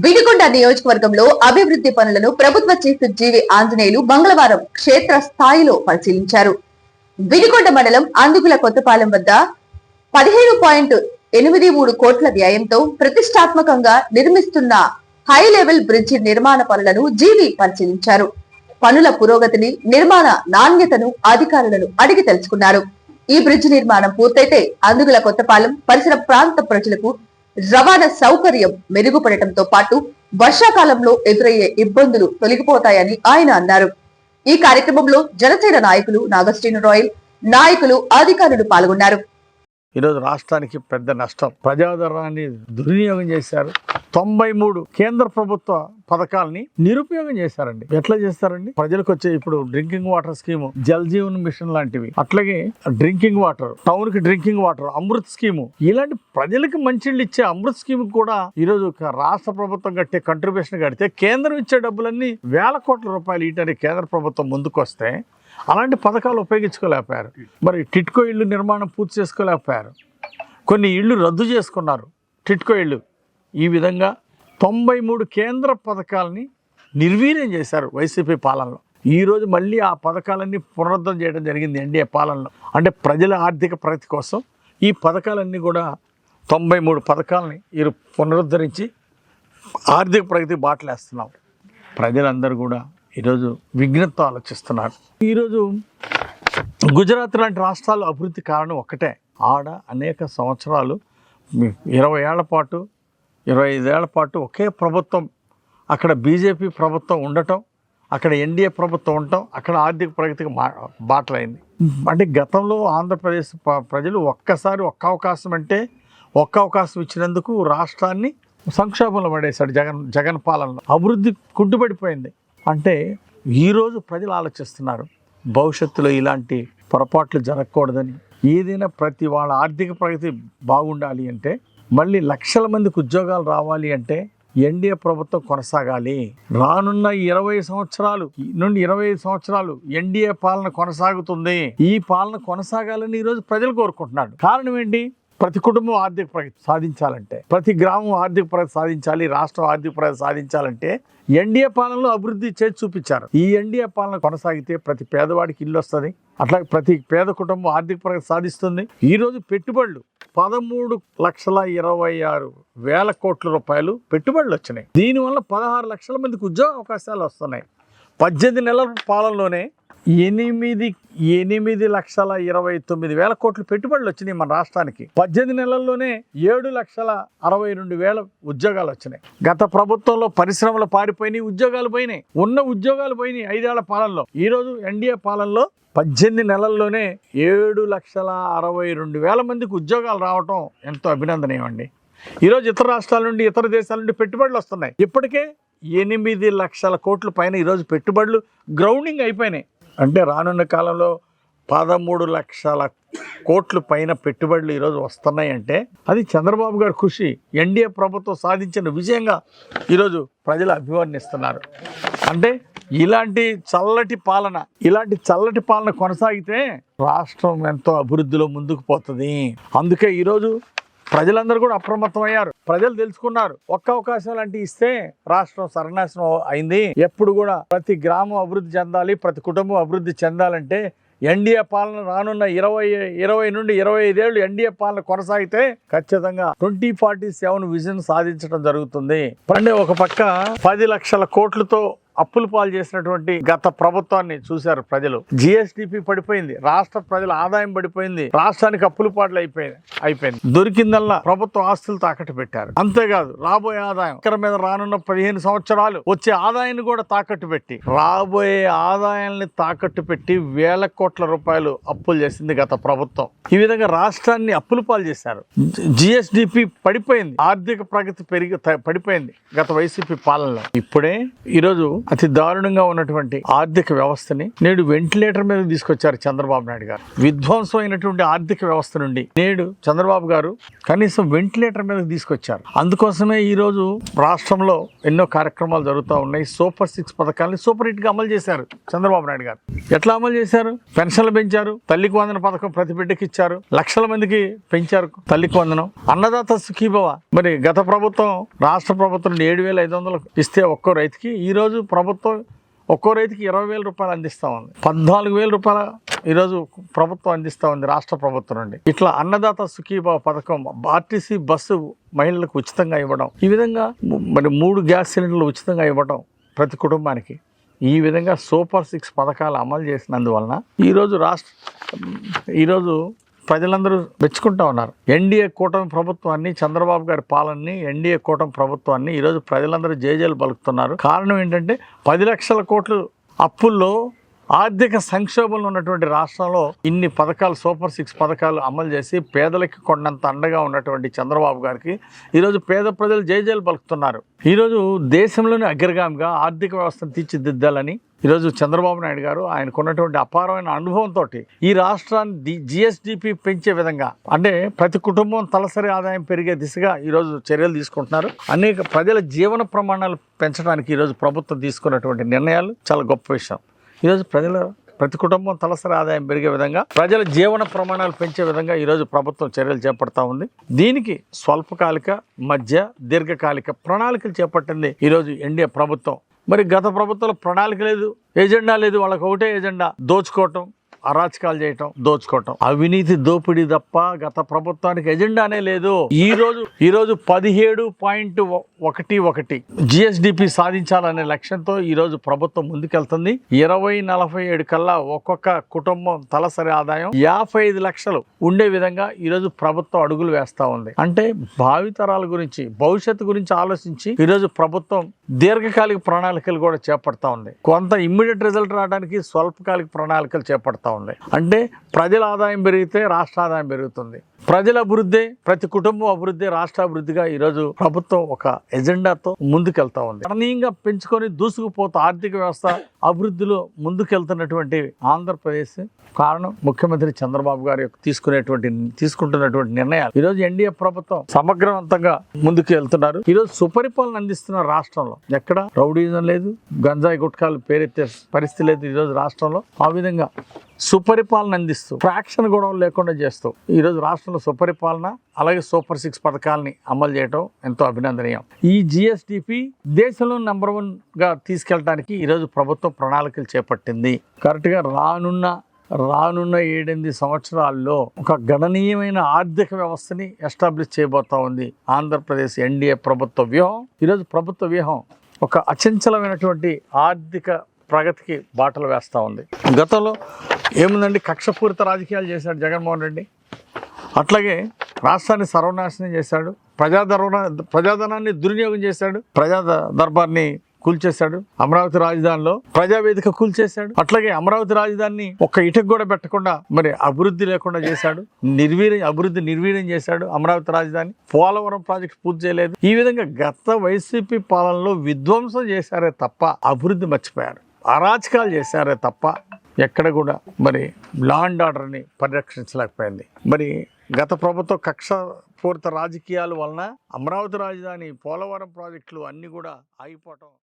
వినుకొండ నియోజకవర్గంలో అభివృద్ధి పనులను ప్రభుత్వ చీఫ్ జీవి ఆంజనేయులు మంగళవారం క్షేత్ర స్థాయిలో పరిశీలించారు. వినుకొండ మండలం అందుగుల కొత్తపాలెం వద్ద 15.83 కోట్ల వ్యయంతో ప్రతిష్టాత్మకంగా నిర్మిస్తున్న హై లెవెల్ బ్రిడ్జి నిర్మాణ పనులను జీవి పరిశీలించారు. పనుల పురోగతిని, నిర్మాణ నాణ్యతను అధికారులను అడిగి తెలుసుకున్నారు. ఈ బ్రిడ్జి నిర్మాణం పూర్తయితే అందుగుల కొత్తపాలెం పరిసర ప్రాంత ప్రజలకు రవాణా సౌకర్యం మెరుగుపడటంతో పాటు వర్షాకాలంలో ఎదురయ్యే ఇబ్బందులు తొలగిపోతాయని ఆయన అన్నారు. ఈ కార్యక్రమంలో జనసేన నాయకులు నాగశ్రీను రాయల్, నాయకులు, అధికారులు పాల్గొన్నారు. ఈరోజు రాష్ట్రానికి పెద్ద నష్టం. ప్రజాధనాన్ని దుర్వినియోగం చేశారు. 93 కేంద్ర ప్రభుత్వ పథకాలని నిరుపయోగం చేశారండి. ఎట్లా చేస్తారండి? ప్రజలకు వచ్చే ఇప్పుడు drinking water scheme, Jal Jeevan mission లాంటివి, అట్లాగే డ్రింకింగ్ వాటర్, టౌన్ కి డ్రింకింగ్ వాటర్, అమృత్ స్కీము, ఇలాంటి ప్రజలకు మంచిళ్ళు ఇచ్చే అమృత్ స్కీమ్ కూడా ఈరోజు రాష్ట్ర ప్రభుత్వం కట్టే కంట్రిబ్యూషన్ కడితే కేంద్రం ఇచ్చే డబ్బులన్నీ వేల కోట్ల రూపాయలు ఇటని కేంద్ర ప్రభుత్వం ముందుకు వస్తే అలాంటి పథకాలు ఉపయోగించుకోలేకపోయారు. మరి టిట్కో ఇళ్ళు నిర్మాణం పూర్తి చేసుకోలేకపోయారు. కొన్ని ఇళ్ళు రద్దు చేసుకున్నారు టిట్కో ఇళ్ళు. ఈ విధంగా 93 కేంద్ర పథకాలని నిర్వీర్యం చేశారు వైసీపీ పాలనలో. ఈరోజు మళ్ళీ ఆ పథకాలన్నీ పునరుద్ధరణ చేయడం జరిగింది ఎన్డీఏ పాలనలో. అంటే ప్రజల ఆర్థిక ప్రగతి కోసం ఈ పథకాలన్నీ కూడా 93 పథకాలని పునరుద్ధరించి ఆర్థిక ప్రగతి బాటలేస్తున్నాం. ప్రజలందరూ కూడా ఈరోజు విఘ్నతతో ఆలోచిస్తున్నారు. ఈరోజు గుజరాత్ లాంటి రాష్ట్రాలు అభివృద్ధి కారణం ఒక్కటే. ఆడ అనేక సంవత్సరాలు 20 ఏళ్ల పాటు 25 ఏళ్ల పాటు ఒకే ప్రభుత్వం, అక్కడ బీజేపీ ప్రభుత్వం ఉండటం, అక్కడ ఎన్డీఏ ప్రభుత్వం ఉండటం, అక్కడ ఆర్థిక ప్రగతికి బాటలైంది. అంటే గతంలో ఆంధ్రప్రదేశ్ ప్రజలు ఒక్క అవకాశం ఇచ్చినందుకు రాష్ట్రాన్ని సంక్షోభంలో పడేశాడు జగన్ పాలనలో. అభివృద్ధి కుంటుపడిపోయింది. అంటే ఈరోజు ప్రజలు ఆలోచిస్తున్నారు భవిష్యత్తులో ఇలాంటి పొరపాట్లు జరగకూడదని. ఏదైనా ప్రతి వాళ్ళ ఆర్థిక ప్రగతి బాగుండాలి అంటే, మళ్ళీ లక్షల మందికి ఉద్యోగాలు రావాలి అంటే ఎన్డీఏ ప్రభుత్వం కొనసాగాలి. రానున్న 20 సంవత్సరాలు నుండి 25 సంవత్సరాలు ఎన్డీఏ పాలన కొనసాగుతుంది. ఈ పాలన కొనసాగాలని ఈరోజు ప్రజలు కోరుకుంటున్నారు. కారణం ఏంటి? ప్రతి కుటుంబం ఆర్థిక ప్రగతి సాధించాలంటే, ప్రతి గ్రామం ఆర్థిక ప్రగతి సాధించాలి, రాష్ట్రం ఆర్థిక ప్రగతి సాధించాలంటే ఎన్డీఏ పాలనలో అభివృద్ధి చేసి చూపించారు. ఈ ఎన్డీఏ పాలన కొనసాగితే ప్రతి పేదవాడికి ఇల్లు వస్తుంది, అట్లాగే ప్రతి పేద కుటుంబం ఆర్థిక ప్రగతి సాధిస్తుంది. ఈరోజు పెట్టుబడులు 13,26,000 కోట్ల రూపాయలు పెట్టుబడులు వచ్చినాయి. దీనివల్ల 16 లక్షల మందికి ఉద్యోగ అవకాశాలు వస్తున్నాయి. 18 నెలల పాలనలోనే 8,29,000 కోట్లు పెట్టుబడులు వచ్చినాయి మన రాష్ట్రానికి. 18 నెలల్లోనే 7,62,000 ఉద్యోగాలు వచ్చినాయి. గత ప్రభుత్వంలో పరిశ్రమలు పారిపోయినాయి, ఉద్యోగాలు పోయినాయి, ఉన్న ఉద్యోగాలు పోయినాయి 5 ఏళ్ల పాలనలో. ఈరోజు ఎన్డీఏ పాలనలో 18 నెలల్లోనే 7,62,000 మందికి ఉద్యోగాలు రావటం ఎంతో అభినందనీయం అండి. ఈరోజు ఇతర రాష్ట్రాల నుండి, ఇతర దేశాల నుండి పెట్టుబడులు వస్తున్నాయి. ఇప్పటికే 8 లక్షల కోట్ల పైన ఈరోజు పెట్టుబడులు గ్రౌండింగ్ అయిపోయినాయి. అంటే రానున్న కాలంలో 13 లక్షల కోట్ల పైన పెట్టుబడులు ఈరోజు వస్తున్నాయి. అంటే అది చంద్రబాబు గారి కృషి, ఎన్డీఏ ప్రభుత్వం సాధించిన విజయంగా ఈరోజు ప్రజలు అభివర్ణిస్తున్నారు. అంటే ఇలాంటి చల్లటి పాలన కొనసాగితే రాష్ట్రం ఎంతో అభివృద్ధిలో ముందుకు పోతుంది. అందుకే ఈరోజు ప్రజలందరూ కూడా అప్రమత్తమయ్యారు. ప్రజలు తెలుసుకున్నారు ఒక్క అవకాశం లాంటి ఇస్తే రాష్ట్రం సర్వనాశనం అయింది. ఎప్పుడు కూడా ప్రతి గ్రామం అభివృద్ధి చెందాలి, ప్రతి కుటుంబం అభివృద్ధి చెందాలంటే ఎన్డీఏ పాలన రానున్న 20 నుండి 25 ఏళ్ళు ఎన్డీఏ పాలన కొనసాగితే ఖచ్చితంగా 2047 విజన్ సాధించడం జరుగుతుంది. అంటే ఒక పక్క 10 లక్షల కోట్లతో అప్పులు పాలు చేసినటువంటి గత ప్రభుత్వాన్ని చూశారు ప్రజలు. జిఎస్డిపి పడిపోయింది, రాష్ట్ర ప్రజల ఆదాయం పడిపోయింది, రాష్ట్రానికి అప్పులు పాటలు అయిపోయింది. దొరికిందల్లా ప్రభుత్వ ఆస్తులు తాకట్టు పెట్టారు. అంతేకాదు రాబోయే ఆదాయం ఇక్కడ మీద రానున్న 15 సంవత్సరాలు వచ్చే ఆదాయాన్ని కూడా తాకట్టు పెట్టి, రాబోయే ఆదాయాన్ని తాకట్టు పెట్టి వేల కోట్ల రూపాయలు అప్పులు చేసింది గత ప్రభుత్వం. ఈ విధంగా రాష్ట్రాన్ని అప్పులు పాలు చేశారు. జిఎస్డిపి పడిపోయింది, ఆర్థిక ప్రగతి పడిపోయింది గత వైసీపీ పాలనలో. ఇప్పుడే ఈరోజు అతి దారుణంగా ఉన్నటువంటి ఆర్థిక వ్యవస్థని నేడు వెంటిలేటర్ మీద తీసుకొచ్చారు చంద్రబాబు నాయుడు గారు. విధ్వంసమైనటువంటి ఆర్థిక వ్యవస్థ నుండి నేడు చంద్రబాబు గారు కనీసం వెంటిలేటర్ మీద తీసుకొచ్చారు. అందుకోసమే ఈ రోజు రాష్ట్రంలో ఎన్నో కార్యక్రమాలు జరుగుతూ ఉన్నాయి. సూపర్ 6 పథకాలని సూపర్ హిట్ గా అమలు చేశారు చంద్రబాబు నాయుడు గారు. ఎట్లా అమలు చేశారు? పెన్షన్లు పెంచారు, తల్లికి వందన పథకం ప్రతి బిడ్డకి ఇచ్చారు, లక్షల మందికి పెంచారు తల్లికి వందనం, అన్నదాత సుఖీభవ. మరి గత ప్రభుత్వం రాష్ట్ర ప్రభుత్వం 7,500 ఇస్తే ఒక్కో రైతుకి, ఈ రోజు ప్రభుత్వం ఒక్కో రైతుకి 20,000 రూపాయలు అందిస్తా ఉంది. 14,000 రూపాయల ఈరోజు ప్రభుత్వం అందిస్తా ఉంది రాష్ట్ర ప్రభుత్వం నుండి. ఇట్లా అన్నదాత సుఖీభవ పథకం, ఆర్టీసీ బస్సు మహిళలకు ఉచితంగా ఇవ్వడం, ఈ విధంగా మరి 3 గ్యాస్ సిలిండర్లు ఉచితంగా ఇవ్వడం ప్రతి కుటుంబానికి, ఈ విధంగా సూపర్ 6 పథకాలు అమలు చేసినందువలన ఈరోజు ప్రజలందరూ మెచ్చుకుంటా ఉన్నారు. ఎన్డీఏ కూటమి ప్రభుత్వాన్ని, చంద్రబాబు గారి పాలనని, ఎన్డీఏ కూటమి ప్రభుత్వాన్ని ఈరోజు ప్రజలందరూ జేజేలు పలుకుతున్నారు. కారణం ఏంటంటే 10 లక్షల కోట్లు అప్పుల్లో, ఆర్థిక సంక్షోభంలో ఉన్నటువంటి రాష్ట్రంలో ఇన్ని పథకాలు, సూపర్ 6 పథకాలు అమలు చేసి పేదలకి కొండంత అండగా ఉన్నటువంటి చంద్రబాబు గారికి ఈరోజు పేద ప్రజలు జేజేలు పలుకుతున్నారు. ఈరోజు దేశంలోని అగ్రగామిగా ఆర్థిక వ్యవస్థను తీర్చిదిద్దాలని ఈరోజు చంద్రబాబు నాయుడు గారు ఆయనకున్నటువంటి అపారమైన అనుభవంతో ఈ రాష్ట్రాన్ని జిఎస్డిపి పెంచే విధంగా, అంటే ప్రతి కుటుంబం తలసరి ఆదాయం పెరిగే దిశగా ఈరోజు చర్యలు తీసుకుంటున్నారు. అనేక ప్రజల జీవన ప్రమాణాలు పెంచడానికి ఈరోజు ప్రభుత్వం తీసుకున్నటువంటి నిర్ణయాలు చాలా గొప్ప విషయం. ఈరోజు ప్రతి కుటుంబం తలసరి ఆదాయం పెరిగే విధంగా, ప్రజల జీవన ప్రమాణాలు పెంచే విధంగా ఈరోజు ప్రభుత్వం చర్యలు చేపడతా ఉంది. దీనికి స్వల్పకాలిక, మధ్య, దీర్ఘకాలిక ప్రణాళికలు చేపట్టింది ఈరోజు ఎన్డీఏ ప్రభుత్వం. మరి గత ప్రభుత్వంలో ప్రణాళిక లేదు, ఎజెండా లేదు. వాళ్ళకి ఒకటే ఎజెండా, దోచుకోవటం, అరాచకాలు చేయటం, దోచుకోవటం, అవినీతి దోపిడీ తప్ప గత ప్రభుత్వానికి ఎజెండానే లేదు. ఈ రోజు 17.11 జిఎస్డిపి సాధించాలనే లక్ష్యంతో ఈ రోజు ప్రభుత్వం ముందుకెళ్తుంది. 2047 కల్లా ఒక్కొక్క కుటుంబం తలసరి ఆదాయం 55 లక్షలు ఉండే విధంగా ఈ రోజు ప్రభుత్వం అడుగులు వేస్తా ఉంది. అంటే భావితరాల గురించి, భవిష్యత్తు గురించి ఆలోచించి ఈ రోజు ప్రభుత్వం దీర్ఘకాలిక ప్రణాళికలు కూడా చేపడతా ఉంది. కొంత ఇమ్మీడియట్ రిజల్ట్ రావడానికి స్వల్పకాలిక ప్రణాళికలు చేపడతా ఉంది. అంటే ప్రజల ఆదాయం పెరిగితే రాష్ట్ర ఆదాయం పెరుగుతుంది. ప్రజల అభివృద్ధి, ప్రతి కుటుంబం అభివృద్ధి, రాష్ట్ర అభివృద్ధిగా ఈరోజు ప్రభుత్వం ఒక ఎజెండాతో ముందుకెళ్తా ఉంది. గణనీయంగా పెంచుకొని దూసుకుపోతూ ఆర్థిక వ్యవస్థ అభివృద్ధిలో ముందుకెళ్తున్నటువంటి ఆంధ్రప్రదేశ్ కారణం ముఖ్యమంత్రి చంద్రబాబు గారు తీసుకుంటున్నటువంటి నిర్ణయాలు. ఈరోజు ఎన్డీఏ ప్రభుత్వం సమగ్రవంతంగా ముందుకు వెళ్తున్నారు. ఈరోజు సుపరిపాలన అందిస్తున్న రాష్ట్రంలో ఎక్కడ రౌడీజం లేదు, గంజాయి గుట్కాలు పేరెత్తే పరిస్థితి లేదు. ఈరోజు రాష్ట్రంలో ఆ విధంగా సుపరిపాలన అందిస్తూ, ఫ్రాక్షన్ గొడవలు లేకుండా చేస్తూ ఈరోజు రాష్ట్రంలో సుపరిపాలన, అలాగే సూపర్ 6 పథకాలని అమలు చేయడం ఎంతో అభినందనీయం. ఈ జిఎస్డిపి దేశంలో నెంబర్ 1 గా తీసుకెళ్ళడానికి ఈరోజు ప్రభుత్వం ప్రణాళికలు చేపట్టింది. కరెక్ట్గా రానున్న 7-8 సంవత్సరాల్లో ఒక గణనీయమైన ఆర్థిక వ్యవస్థని ఎస్టాబ్లిష్ చేయబోతా ఉంది ఆంధ్రప్రదేశ్ ఎన్డీఏ ప్రభుత్వ వ్యూహం. ఈరోజు ప్రభుత్వ వ్యూహం ఒక అచంచలమైనటువంటి ఆర్థిక ప్రగతికి బాటలు వేస్తూ ఉంది. గతంలో ఏముందండి, కక్షపూరిత రాజకీయాలు చేశాడు జగన్మోహన్ రెడ్డి. అట్లాగే రాష్ట్రాన్ని సర్వనాశనం చేశాడు, ప్రజాధనాన్ని దుర్వినియోగం చేశాడు, ప్రజా దర్బార్ని కూల్చేశాడు, అమరావతి రాజధానిలో ప్రజావేదిక కూల్చేశాడు. అట్లాగే అమరావతి రాజధానిని ఒక్క ఇటుకు కూడా పెట్టకుండా మరి అభివృద్ధి లేకుండా చేశాడు, నిర్వీర్యం చేశాడు అమరావతి రాజధాని. పోలవరం ప్రాజెక్టు పూర్తి చేయలేదు. ఈ విధంగా గత వైసీపీ పాలనలో విధ్వంసం చేశారే తప్ప అభివృద్ధి మర్చిపోయారు, అరాచకాలు చేశారే తప్ప ఎక్కడ కూడా మరి లా అండ్ ఆర్డర్ని పరిరక్షించలేకపోయింది. మరి గత ప్రభుత్వ కక్షపూరిత రాజకీయాల వలన అమరావతి రాజధాని, పోలవరం ప్రాజెక్టులు అన్నీ కూడా ఆగిపోవటం